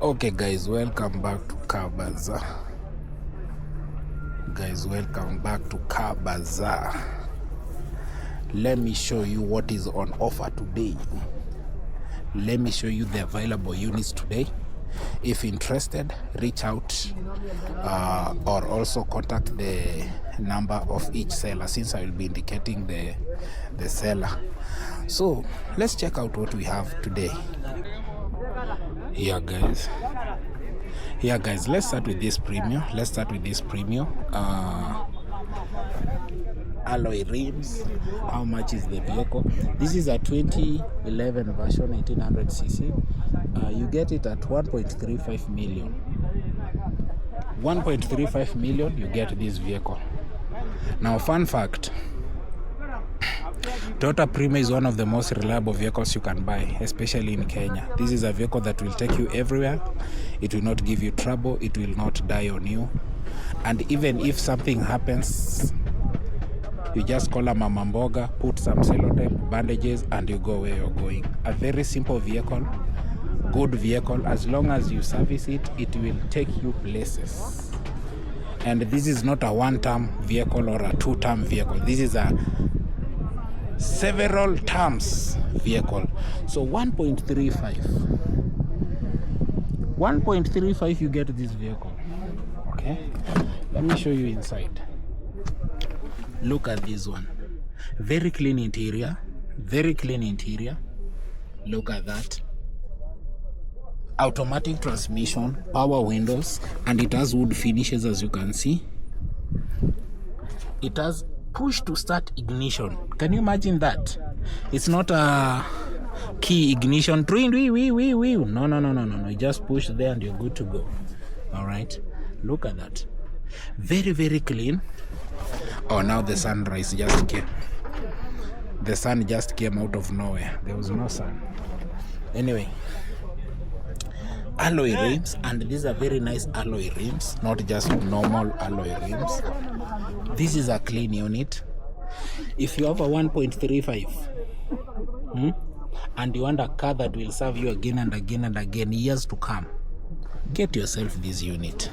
Okay guys, welcome back to Car Bazaar. Let me show you what is on offer today. Let me show you the available units today. If interested, reach out or also contact the number of each seller, since I will be indicating the seller. So let's check out what we have today. Here guys, let's start with this Premio. Alloy rims. How much is the vehicle? This is a 2011 version, 1800cc. You get it at 1.35 million. 1.35 million, you get this vehicle. Now, fun fact, Toyota Premio is one of the most reliable vehicles you can buy, especially in Kenya. This is a vehicle that will take you everywhere. It will not give you trouble. It will not die on you. And even if something happens, you just call a mama mboga, put some sellotape, bandages, and you go where you're going. A very simple vehicle, good vehicle. As long as you service it, it will take you places. And this is not a one-term vehicle or a two-term vehicle. This is a several terms vehicle. So 1.35 you get this vehicle. Okay, let me show you inside. Look at this one. Very clean interior. Look at that. Automatic transmission, power windows, and it has wood finishes, as you can see. It has push to start ignition. Can you imagine that? It's not a key ignition. No. You just push there and you're good to go. All right. Look at that. Very, very clean. Oh, now the sunrise just came. The sun just came out of nowhere. There was no sun. Anyway, alloy rims, and these are very nice alloy rims, not just normal alloy rims. This is a clean unit. If you have a 1.35 and you want a car that will serve you again and again years to come, get yourself this unit.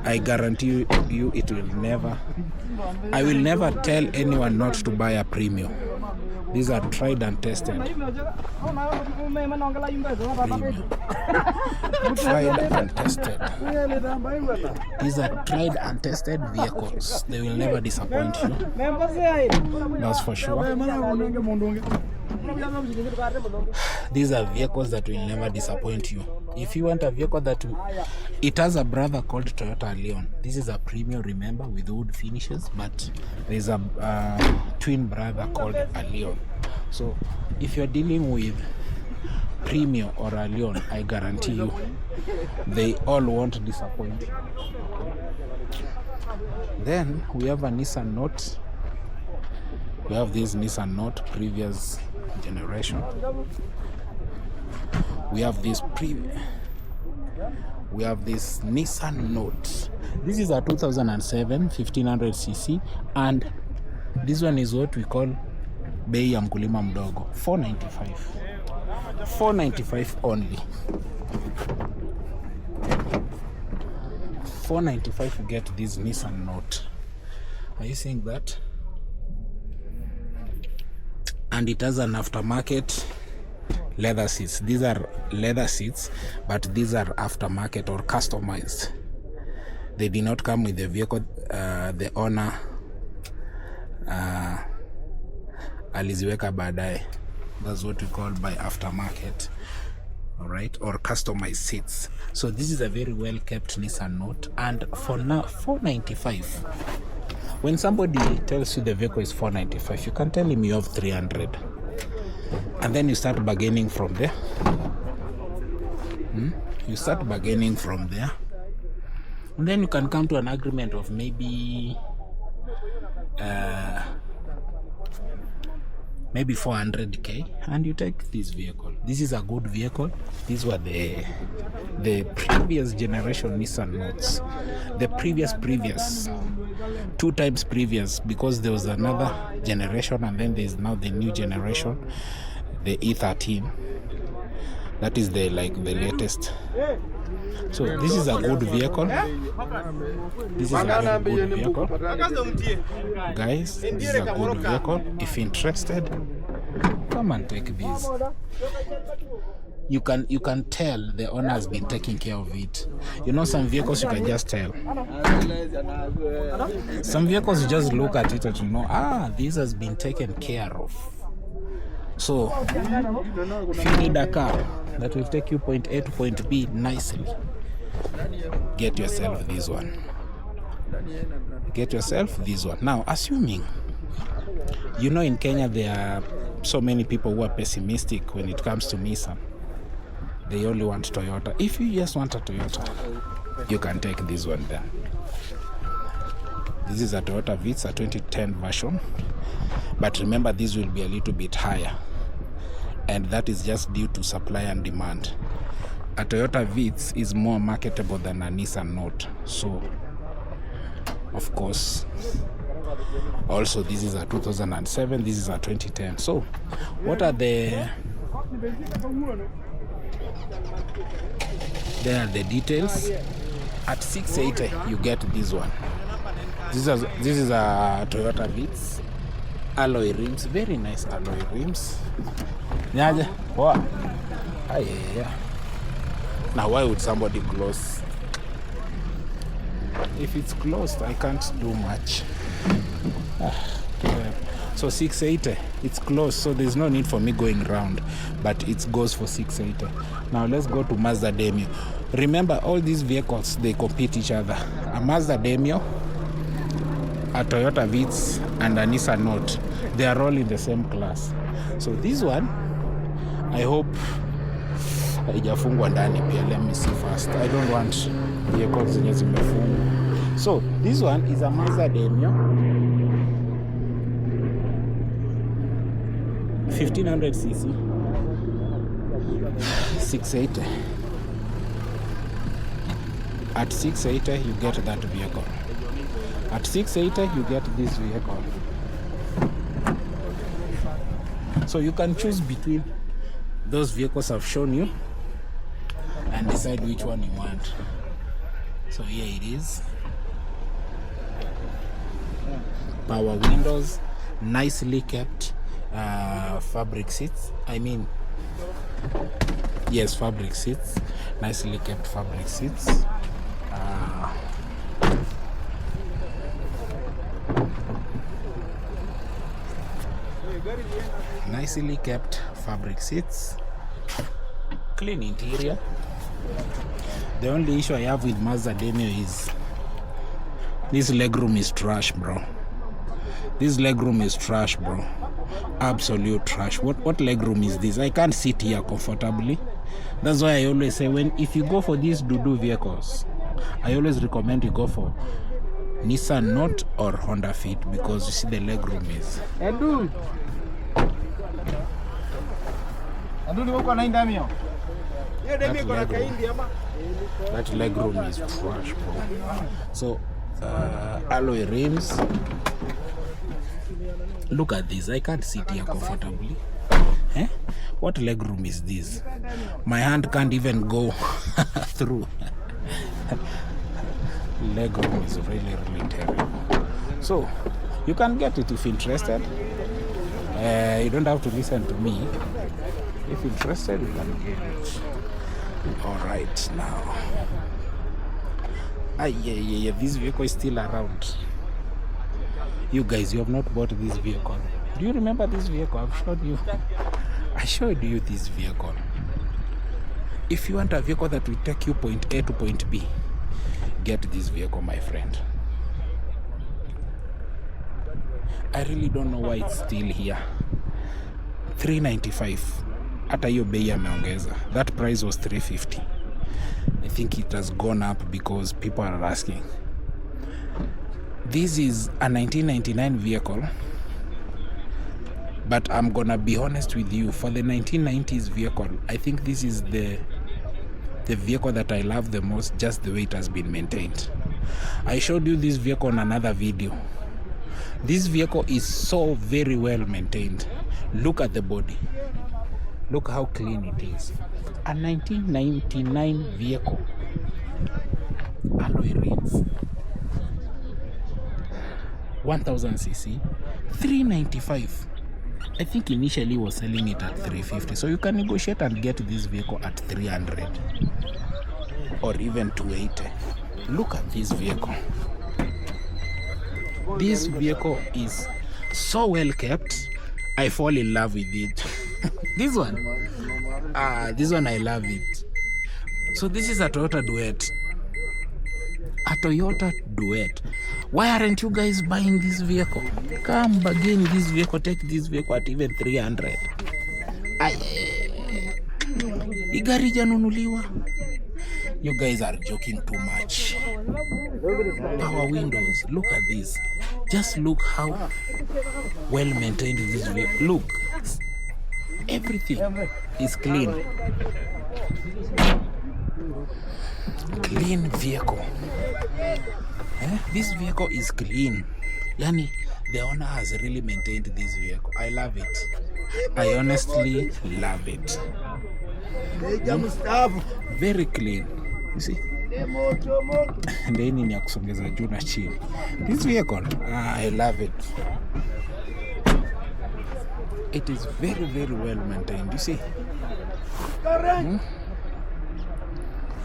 I guarantee you it will never. I will never tell anyone not to buy a Premio. These are tried and tested. These are tried and tested vehicles. They will never disappoint you. That's for sure. These are vehicles that will never disappoint you. If you want a vehicle that it has a brother called Toyota Allion. This is a Premio, remember, with wood finishes, but there's a twin brother called Allion. So if you're dealing with Premio or Allion, I guarantee you they all won't disappoint you. Then we have a Nissan Note. We have this Nissan Note, previous generation. We have this Nissan Note. This is a 2007 1500cc, and this one is what we call bei ya mkulima mdogo, 495 only. 495 you get this Nissan Note. Are you seeing that? And it has an aftermarket leather seats. These are leather seats, but these are aftermarket or customized. They did not come with the vehicle. The owner aliziweka baadaye. That's what we call by aftermarket. All right, or customized seats. So this is a very well kept Nissan Note, and for now 495. When somebody tells you the vehicle is 495, you can tell him you have 300, and then you start bargaining from there. You start bargaining from there, and then you can come to an agreement of maybe 400k, and you take this vehicle. This is a good vehicle. These were the previous generation Nissan Notes, the previous 2 times previous, because there was another generation and then there's now the new generation, the E13. That is the latest. So this is a good vehicle. This is a very good vehicle, guys. This is a good vehicle. If interested, come and take this. You can tell the owner has been taking care of it. You know, some vehicles you can just tell. Some vehicles you just look at it and you know, this has been taken care of. So if you need a car that will take you point A to point B nicely, get yourself this one. Get yourself this one. Now, assuming, you know, in Kenya there are so many people who are pessimistic when it comes to Nissan. They only want Toyota. If you just want a Toyota, you can take this one there. This is a Toyota Vitz, a 2010 version. But remember, this will be a little bit higher. And that is just due to supply and demand. A Toyota Vitz is more marketable than a Nissan Note. So, of course, also this is a 2007, this is a 2010. So, what are the... There are the details. At 680, you get this one. This is a Toyota Vitz. Alloy rims, very nice alloy rims. Yeah. Now, why would somebody close? If it's closed, I can't do much. So 680, it's closed, so there's no need for me going round, but it goes for 680. Now let's go to Mazda Demio. Remember, all these vehicles, they compete each other. A Mazda Demio, a Toyota Vitz, and a Nissan Note, they are all in the same class. So this one, I hope haijafungwa ndani pia. Let me see first. I don't want vehicles zenye zimefungwa. So this one is a Mazda Demio 1500cc 680. At 680 you get that vehicle. At 680 you get this vehicle. So you can choose between those vehicles I've shown you and decide which one you want. So here it is. Power windows, nicely kept fabric seats. Yes, fabric seats. Nicely kept fabric seats. Nicely kept fabric seats. Clean interior. The only issue I have with Mazda Demio is this legroom is trash, bro. This legroom is trash, bro. Absolute trash. What legroom is this? I can't sit here comfortably. That's why I always say, if you go for these doo-doo vehicles, I always recommend you go for Nissan Note or Honda Fit, because you see the legroom is. That legroom is trash, bro. So alloy rims. Look at this. I can't sit here comfortably. What legroom is this? My hand can't even go through. Legroom is really, really terrible. So you can get it if interested. You don't have to listen to me. If interested, you can get it. All right, now. Yeah. This vehicle is still around. You guys, you have not bought this vehicle. Do you remember this vehicle? I've showed you. I showed you this vehicle. If you want a vehicle that will take you point A to point B, get this vehicle, my friend. I really don't know why it's still here. 395. Hata hiyo bei ameongeza. That price was 350. I think it has gone up because people are asking. This is a 1999 vehicle, but I'm gonna be honest with you, for the 1990s vehicle, I think this is the vehicle that I love the most, just the way it has been maintained. I showed you this vehicle on another video. This vehicle is so very well maintained. Look at the body. Look how clean it is. a 1999 vehicle, alloy rims, 1000cc, 395. I think initially was selling it at 350, so you can negotiate and get this vehicle at 300 or even 280. Look at this vehicle. This vehicle is so well kept. I fall in love with it. This one I love it. So this is a Toyota Duet. A Toyota Duet. Why aren't you guys buying this vehicle? Come bargain this vehicle, take this vehicle at even 300. Igari janunuliwa. You guys are joking too much. Power windows, look at this. Just look how well maintained this vehicle. Look, everything is clean. Clean vehicle. This vehicle is clean. Yani, the owner has really maintained this vehicle. I love it. I honestly love it. Very clean. You see? Ndeni ya kusongeza juu na chini. This vehicle, I love it. It is very, very well maintained. You see?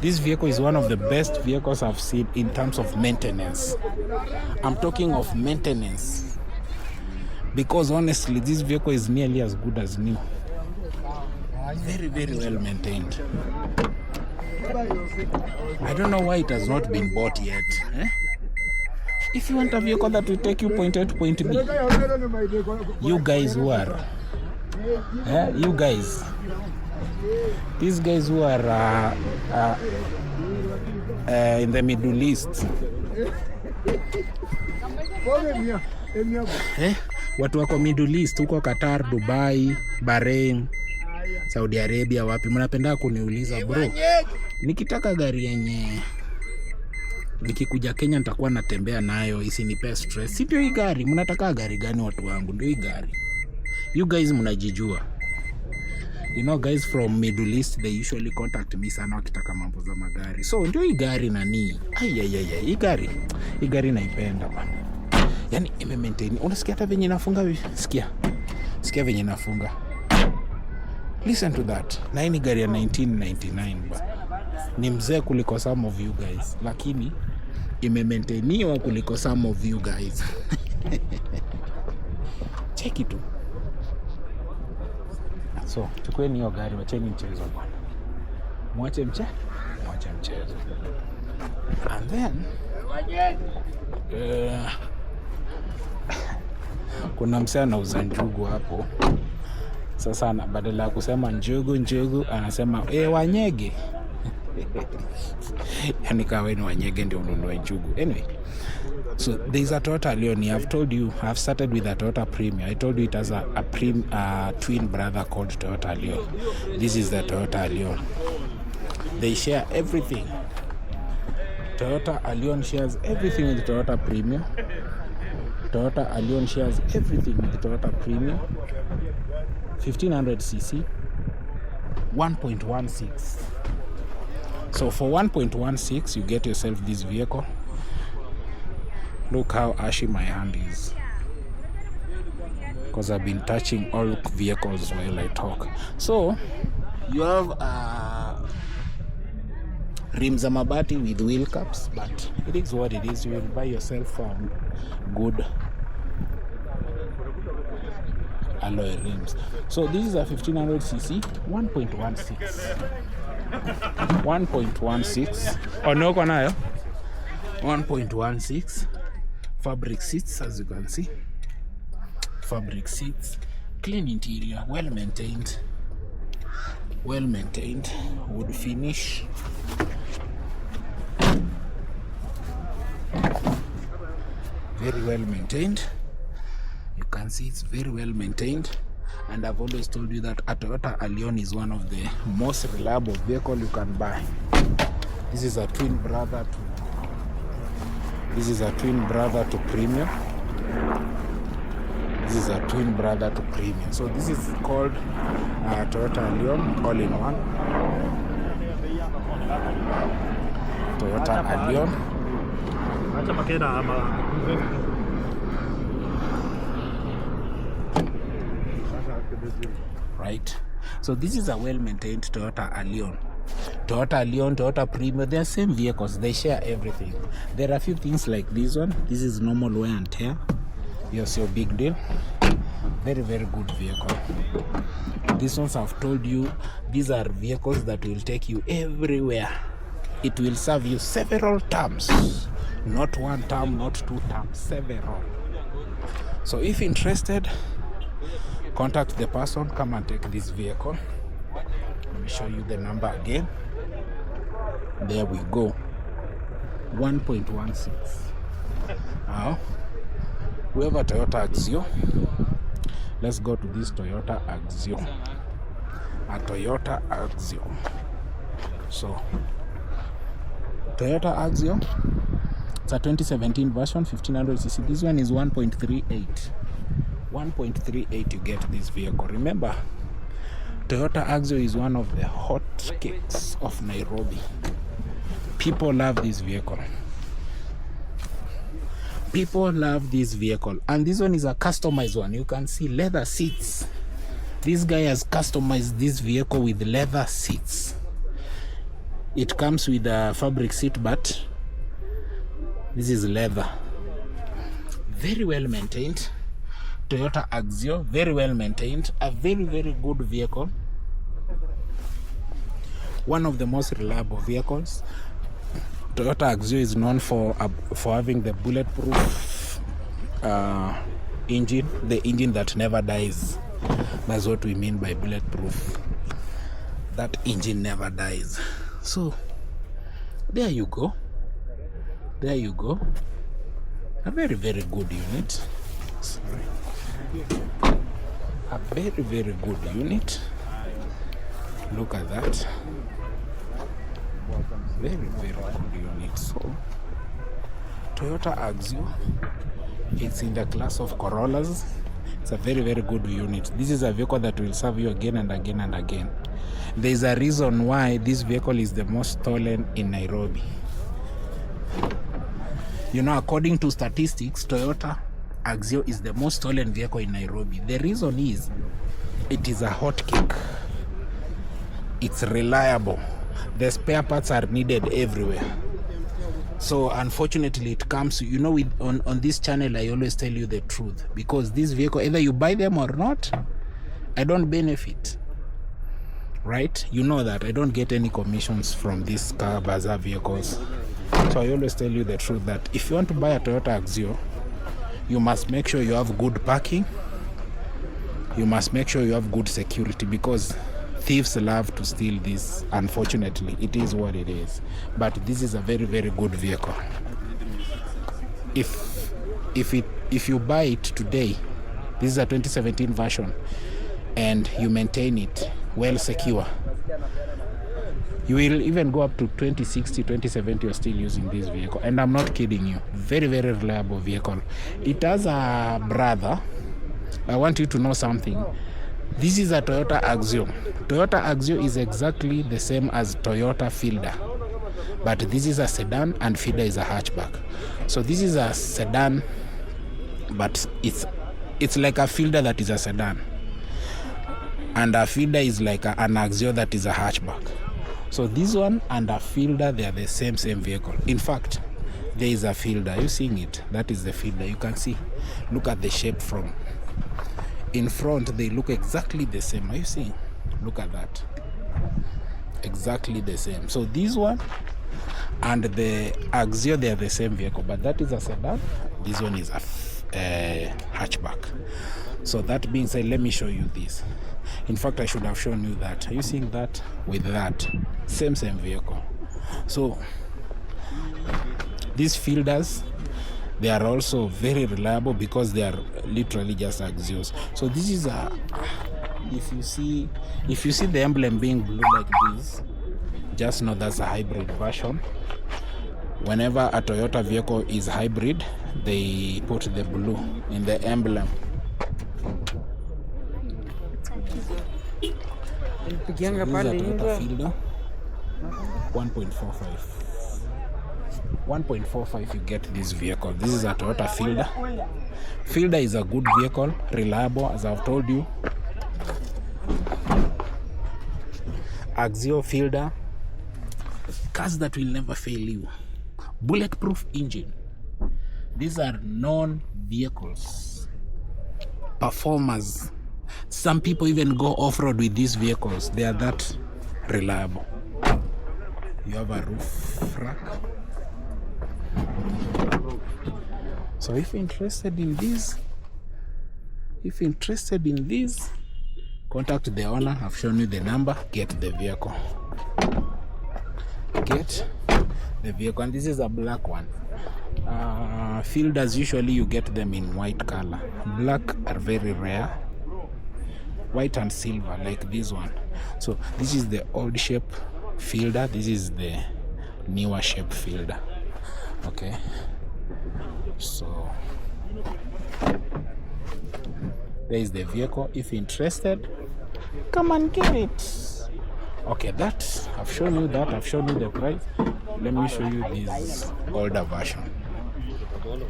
This vehicle is one of the best vehicles I've seen in terms of maintenance. I'm talking of maintenance. Because honestly, this vehicle is nearly as good as new. Very, very well maintained. I don't know why it has not been bought yet. If you want a vehicle that will take you point A to point B, you guys who are, these guys who are in the Middle East, watu wako Middle East, huko Qatar, Dubai, Bahrain, Saudi Arabia, wapi mnapenda kuniuliza bro, nikitaka gari yenye nikikuja Kenya nitakuwa natembea nayo isinipe stress, si ndio hii gari? Mnataka gari gani watu wangu? Ndio hii gari. You guys mnajijua. You know guys from Middle East, they usually contact me sana wakitaka mambo za magari. So ndio hii gari nani? Hii gari naipenda bwana. Yani ime-maintain. Unasikia hata venye nafunga? Sikia venye nafunga. Listen to that. Na hii ni gari ya 1999 bwana. Ni mzee kuliko some of you guys, lakini ime-maintainiwa kuliko some of you guys. Check it. So, chukweni hiyo gari, wacheni mchezo bwana. Mwache mchezo. And then kuna msee anauza njugu hapo. Sasa badala ya kusema njugu anasema wanyege. Yani kaweni wanyege ndio ununue njugu. Anyway, so there is a Toyota Allion. I've told you, I've started with a Toyota Premio. I told you it has a twin brother called Toyota Allion. This is the Toyota Allion. They share everything. Toyota Allion shares everything with Toyota Premio. Toyota Allion shares everything with Toyota Premio. 1500cc, 1.16. So for 1.16, you get yourself this vehicle. Look how ashy my hand is, because I've been touching all vehicles while I talk. So you have rims mabati with wheel caps, but it is what it is. You will buy yourself good alloy rims. So this is a 1500cc, 1.16. 1.16. Onoko nayo 1.16. Fabric seats, as you can see. Fabric seats, clean interior, well maintained. Wood finish. Very well maintained. You can see it's very well maintained. And I've always told you that a Toyota Allion is one of the most reliable vehicle you can buy. This is a twin brother to Premio. So this is called Toyota Allion all in one. Toyota Allion. Right, so this is a well-maintained Toyota Allion. Toyota Allion, Toyota Premio, they are same vehicles, they share everything. There are a few things like this one. This is normal wear and tear. Yes, your big deal. Very, very good vehicle. These ones I've told you, these are vehicles that will take you everywhere. It will serve you several terms. Not one term, not two terms, several. So if interested, contact the person, come and take this vehicle. Let me show you the number again. There we go. 1.16. Now, we have a Toyota Axio. Let's go to this Toyota Axio. A Toyota Axio. So, Toyota Axio, it's a 2017 version, 1500cc. This one is 1.38. 1.38 you get this vehicle. Remember, Toyota Axio is one of the hot cakes of Nairobi. People love this vehicle. People love this vehicle. And this one is a customized one. You can see leather seats. This guy has customized this vehicle with leather seats. It comes with a fabric seat, but this is leather. Very well maintained. Toyota Axio, very well maintained. A very, very good vehicle. One of the most reliable vehicles. Toyota Axio is known for having the bulletproof engine, the engine that never dies. That's what we mean by bulletproof. That engine never dies. So, there you go. There you go. A very, very good unit. Sorry. A very, very good unit. Look at that. Very, very good unit. So, Toyota Axio, it's in the class of Corollas. It's a very, very good unit. This is a vehicle that will serve you again and again and again. There is a reason why this vehicle is the most stolen in Nairobi. You know, according to statistics, Toyota Axio is the most stolen vehicle in Nairobi. The reason is, it is a hot cake. It's reliable. The spare parts are needed everywhere. So unfortunately it comes, you know, on this channel I always tell you the truth, because this vehicle, either you buy them or not, I don't benefit, right? You know that I don't get any commissions from these car bazaar vehicles. So I always tell you the truth that if you want to buy a Toyota Axio, you must make sure you have good parking. You must make sure you have good security, because thieves love to steal this. Unfortunately, it is what it is. But this is a very, very good vehicle. If you buy it today, this is a 2017 version, and you maintain it well secure, you will even go up to 2060, 2070, you're still using this vehicle. And I'm not kidding you. Very, very reliable vehicle. It has a brother. I want you to know something. This is a Toyota Axio. Toyota Axio is exactly the same as Toyota Fielder, but this is a sedan and Fielder is a hatchback. So this is a sedan, but it's like a Fielder that is a sedan, and a Fielder is like an Axio that is a hatchback. So this one and a Fielder, they are the same vehicle. In fact, there is a Fielder. Are you seeing it? That is the Fielder. You can see. Look at the shape from in front. They look exactly the same. Are you seeing? Look at that. Exactly the same. So this one and the Axio, they are the same vehicle, but that is a sedan. This one is a hatchback. So that being said, let me show you this. In fact, I should have shown you that. Are you seeing that with that? Same vehicle. So these Fielders, they are also very reliable because they are literally just Axios. So this is a, if you see the emblem being blue like this, just know that's a hybrid version. Whenever a Toyota vehicle is hybrid, they put the blue in the emblem. This is a Toyota Fielder 1.45. 1.45 you get this vehicle. This is a Toyota Fielder. Fielder is a good vehicle, reliable, as I've told you. Axio Fielder, cars that will never fail you. Bulletproof engine. These are known vehicles, performers. Some people even go off-road with these vehicles. They are that reliable. You have a roof rack. So if you're interested in this, contact the owner. I've shown you the number. Get the vehicle. And this is a black one. Fielders, usually you get them in white color. Black are very rare. White and silver, like this one. So this is the old shape Fielder. This is the newer shape Fielder. Okay, so there is the vehicle. If you're interested, come and get it. Okay, that I've shown you that. I've shown you the price. Let me show you this older version.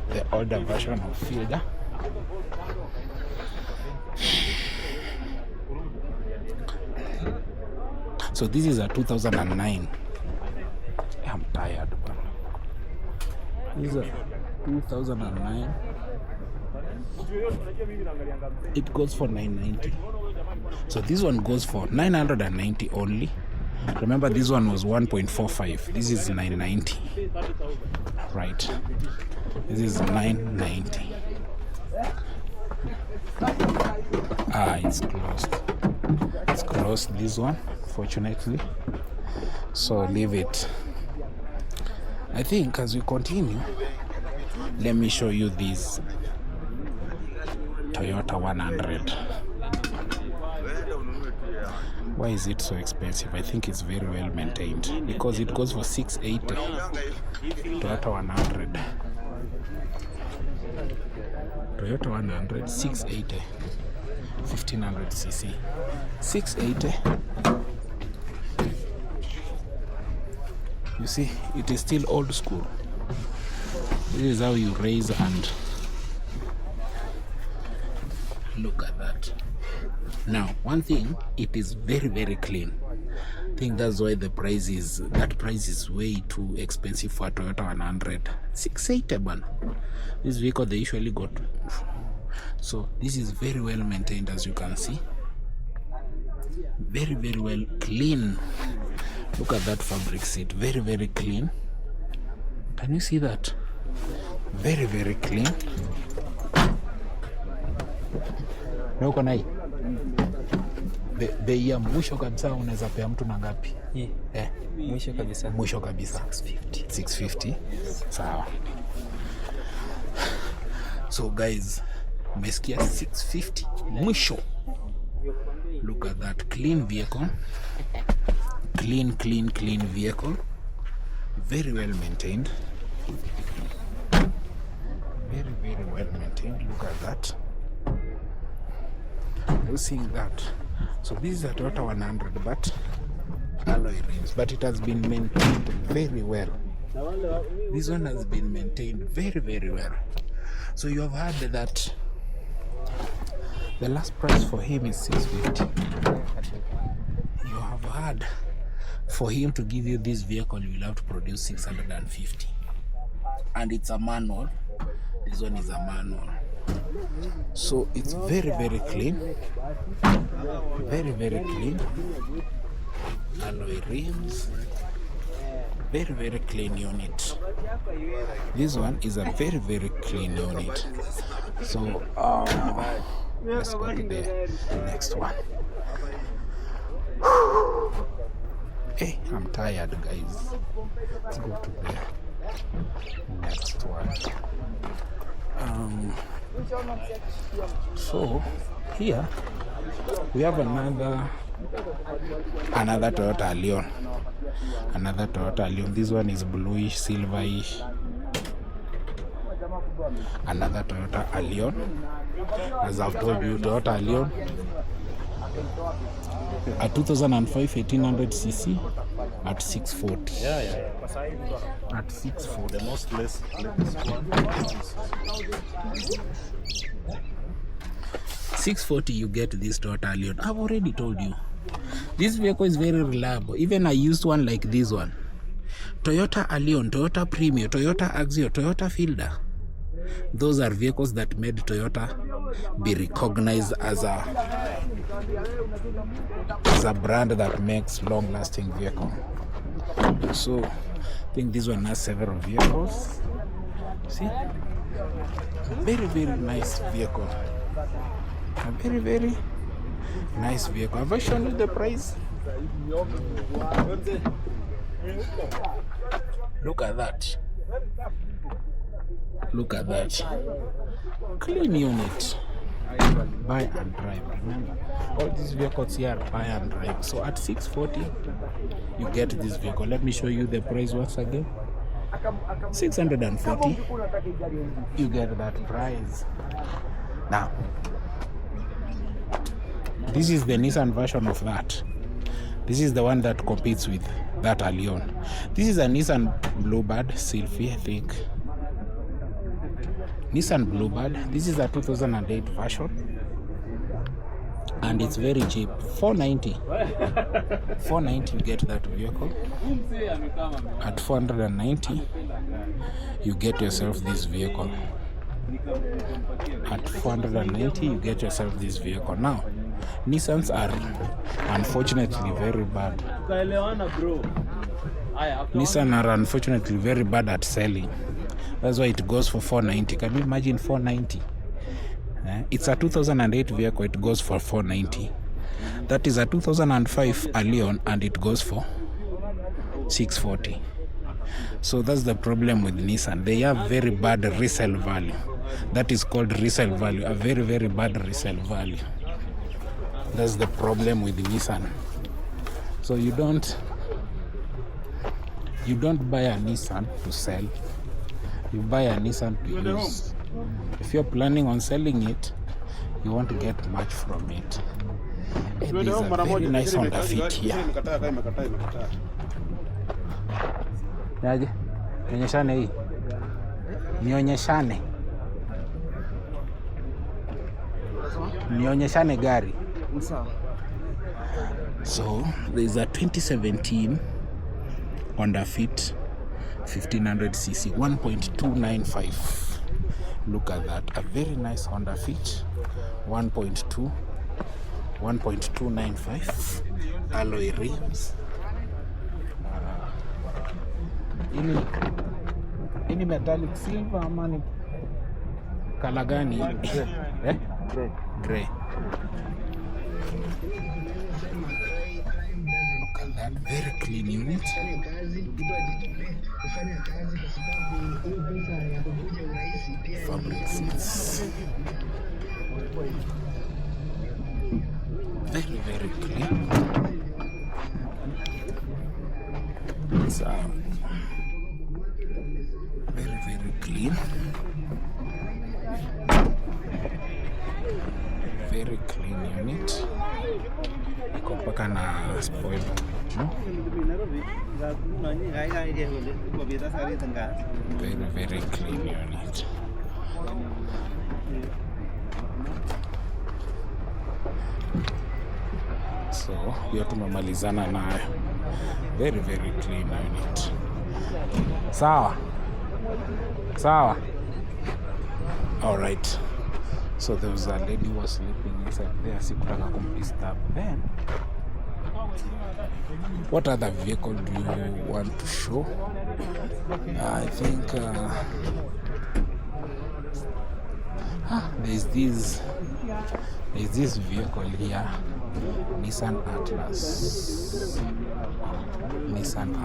The older version of Fielder. So this is a 2009. I'm tired, but this is a 2009. It goes for 990. So this one goes for 990 only. Remember, this one was 1.45. This is 990. Right. This is 990. It's closed. It's closed, this one, fortunately. So leave it. I think as we continue, let me show you this Toyota 100. Why is it so expensive? I think it's very well maintained because it goes for 680. Toyota 100. Toyota 100, 680. 1500 cc. 680. You see, it is still old school. This is how you raise and look at that. Now, one thing, it is very, very clean. I think that's why that price is way too expensive for a Toyota 100. 680 man. This vehicle they usually got. So this is very well maintained, as you can see. Very, very well clean. Look at that fabric seat. Very, very clean. Can you see that? Very, very clean. Bei ya mwisho kabisa unaweza pea mtu na ngapi? Mwisho kabisa. Mwisho kabisa 650. 650. Sawa. So guys, umesikia 650 mwisho. Look at that clean vehicle. Clean vehicle. Very well maintained. Very, very well maintained. Look at that. You seeing that? So this is a Toyota 100, but alloy rims, but it has been maintained very well. This one has been maintained very, very well. So you have heard that the last price for him is 650. You have heard for him to give you this vehicle, you will have to produce 650. And it's a manual. This one is a manual. So it's very, very clean. Very, very clean. Alloy rims. Very, very clean unit. This one is a very, very clean unit. So let's go to the next one. Hey, I'm tired, guys. Let's go to the next one. So here we have another Toyota Allion. Another Toyota Allion. This one is bluish, silverish. Another Toyota Allion. As I've told you, Toyota Allion, a 2005 1800 cc, at 640. Yeah. At 640. The most latest one. 640 you get this Toyota Allion. I've already told you. This vehicle is very reliable. Even I used one like this one. Toyota Allion, Toyota Premio, Toyota Axio, Toyota Fielder. Those are vehicles that made Toyota be recognized as a brand that makes long-lasting vehicle. So I think this one has several vehicles. See, very, very nice vehicle. A very, very nice vehicle. Have I shown you the price? Look at that. Look at that. Clean unit. Buy and drive. Remember, all these vehicles here are buy and drive. So at 640, you get this vehicle. Let me show you the price once again. 640. You get that price. Now, this is the Nissan version of that. This is the one that competes with that Allion. This is a Nissan Bluebird Sylphy, I think. Nissan Bluebird. This is a 2008 version. And it's very cheap. 490. 490 you get that vehicle. At 490 you get yourself this vehicle. At 490 you get yourself this vehicle. Now, Nissans are unfortunately very bad. Nissan are unfortunately very bad at selling. That's why it goes for 490. Can you imagine 490? It's a 2008 vehicle, it goes for 490. That is a 2005 Allion and it goes for 640. So that's the problem with Nissan. They have very bad resale value. That is called resale value, a very, very bad resale value. That's the problem with Nissan. So you don't buy a Nissan to sell. You buy a Nissan to use. If you're planning on selling it, you want to get much from it. It is a very nice Honda Fit here. Nionyeshane hii. Nionyeshane gari. So there is a 2017 Honda Fit 1500cc 1.295. Look at that, a very nice Honda Fit 1.295 alloy rims. Ini metallic silver ama ni kala gani? Gray. Look at that, very clean unit. Fabric seats. Very, very clean. So, very, very clean. Very clean unit. Iko paka na spoil. Very, very clean unit. So, hiyo tumemalizana nayo. Very, very clean unit. Sawa. All right. So there was a lady who was sleeping inside there. Sikutaka kumdisturb. Then, what other vehicle do you want to show? I think there's this vehicle here, Nissan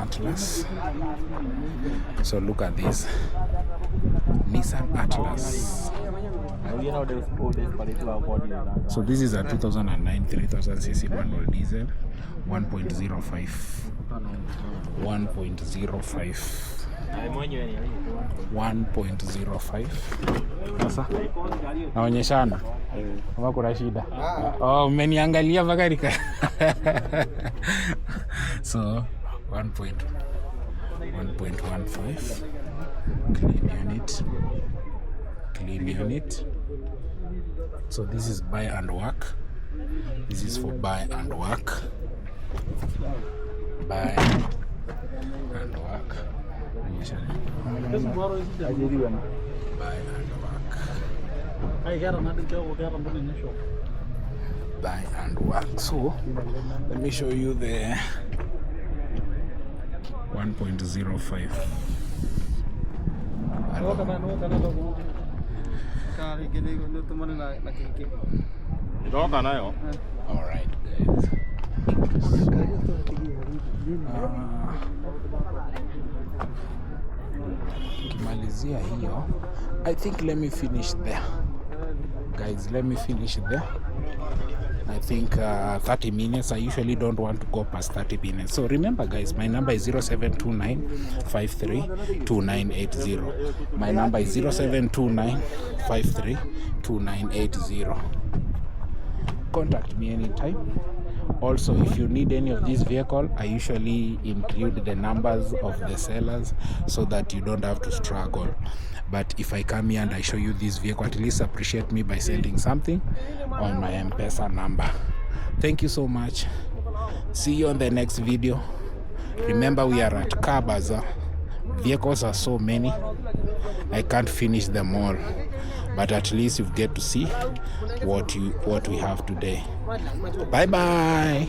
Atlas. So look at this Nissan Atlas. So this is a 2009 3000cc manual diesel 1.05. Sasa naonyeshana kama kuna shida. Umeniangalia mpaka nika. So 1.15 clean unit. So this is buy and work. This is for buy and work. Buy and work. Buy and work. Buy and work. So let me show you the 1.05. All right, guys. Kimalizia hiyo. I think let me finish there. Guys, let me finish there. I think 30 minutes. I usually don't want to go past 30 minutes. So remember, guys, my number is 0729532980. My number is 0729532980. Contact me anytime. Also, if you need any of this vehicle, I usually include the numbers of the sellers so that you don't have to struggle. But if I come here and I show you this vehicle, at least appreciate me by sending something on my M-Pesa number. Thank you so much. See you on the next video. Remember, we are at Car Bazaar. Vehicles are so many, I can't finish them all. But at least you get to see what we have today. Bye bye.